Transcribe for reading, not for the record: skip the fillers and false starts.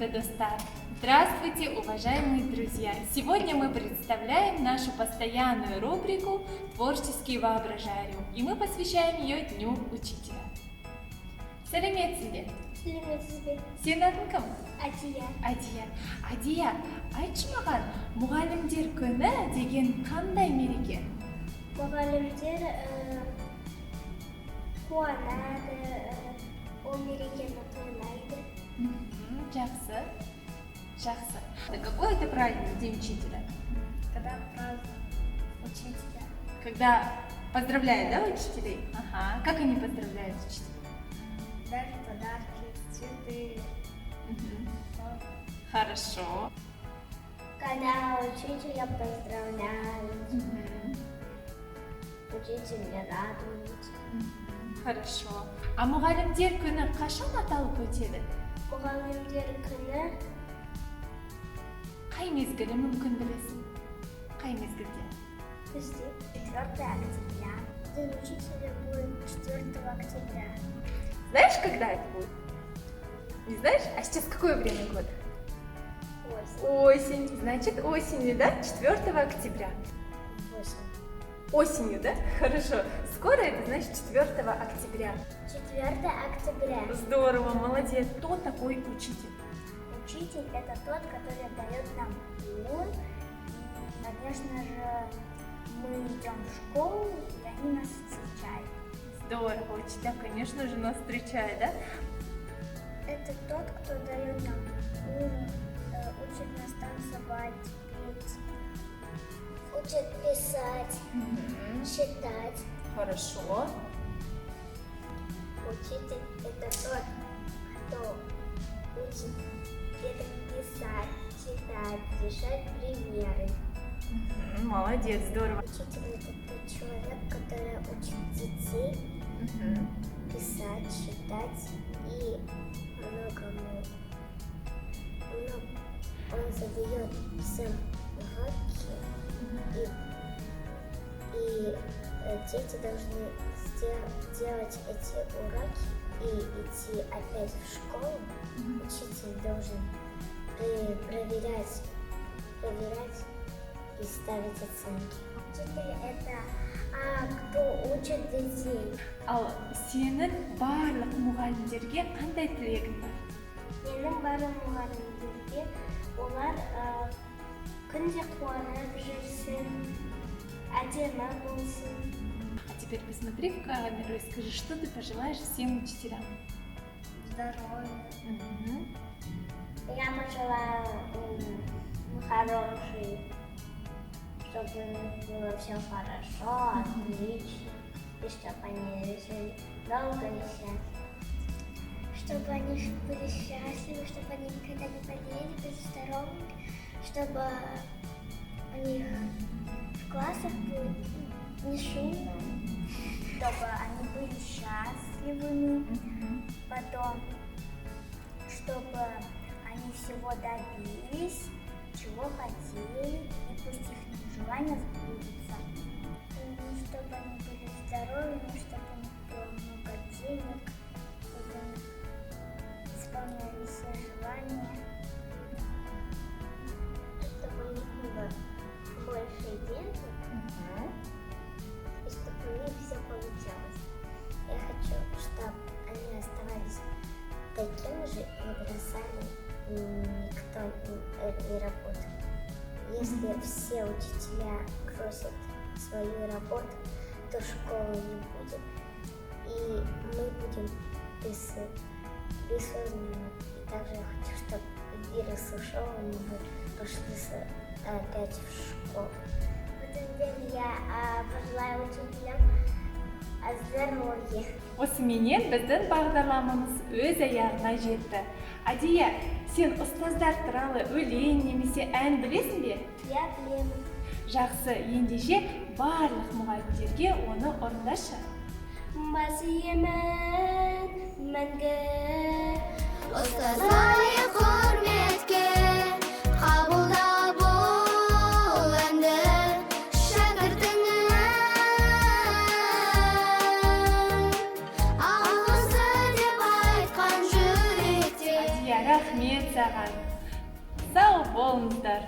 Достар. Здравствуйте, уважаемые друзья! Сегодня мы представляем нашу постоянную рубрику «Творческий воображариум», и мы посвящаем ее Дню Учителя. Сәлеметсіз бе? Сен атың кім? Адия, айтшы маған, мұғалімдер күні деген қандай мереке? Мұғалімдер қуанады, ол мерекені тойлайды. Жақсы. Какой это праздник, День Учителя? Когда празднуют учителя. Когда поздравляют, да, учителей? Ага. Как они поздравляют учителей? Даже подарки, цветы. Хорошо. Когда учителя поздравляют, учителя радуются. Хорошо. А мұғалімдер күні қашан аталып өтеді? Мұғалімдер күні Қай мезгілі мүмкін білесің? Қай мезгілде? күзде 4 октября. День учителя будет 4 октября. Знаешь, когда это будет? Не знаешь? А сейчас какое время года? Осень. Значит, осенью, да? 4 октября. Осенью, да? Хорошо. Скоро это значит 4 октября. 4 октября. Здорово, молодец. Кто такой учитель? Учитель – это тот, который дает нам ум. И, конечно же, мы идем в школу, и они нас встречают. Здорово, учителя, конечно же, нас встречает, да? Это тот, кто дает нам ум, учит нас танцевать, петь, учит писать, читать. Хорошо. Учитель – это тот, кто учит писать, читать, решать примеры. Молодец, здорово. Учитель – это тот человек, который учит детей писать, читать и многому. Он задает всем уроки, и дети должны делать эти уроки и идти опять в школу. Учитель должен проверять и ставить оценки. Учитель – это кто учит детей. Ал сенің барлық мұғалімдерге қандай тілегің бар? Менің барлық мұғалімдерге олар күнде қуанып жүрсін, әдемі болсын. А теперь посмотри в камеру и скажи, что ты пожелаешь всем учителям. Здоровья. Я пожелаю хороший, чтобы было все хорошо, отлично, и чтобы они жили долго и счастливо. Чтобы они были счастливы, чтобы они никогда не болели, были здоровыми, чтобы у них в классах было не шумно, чтобы они были счастливыми, потом, чтобы они всего добились, чего хотели, и пусть их желания сбудутся. Чтобы они были здоровыми, чтобы у них было много денег, чтобы они исполняли все желания, чтобы у них было больше денег, и чтобы у них все получалось. Я хочу, чтобы они оставались такими же и не бросали никто не работал. Если все учителя бросят свою работу, то школы не будет. И мы будем бессознанны. И также я хочу, чтобы вирус ушел, и мы пошли опять в школу. В этом деле я пожелаю учителям здоровья. Осыменен біздің бағдарламамыз өз аяғына жетті. Адия, сен ұстаздар туралы өлең немесе ән білесің бе? Я білемін. Жақсы, ендеше барлық мұғалімдерге оны орындашы. Бас иемін мәңгі, Ұстаз лайық құрметке қабылда бол әнді шәкіртіңнің алғысы деп айтқан жүректе. Адия, Рахмет саған. Сау болыңыздар.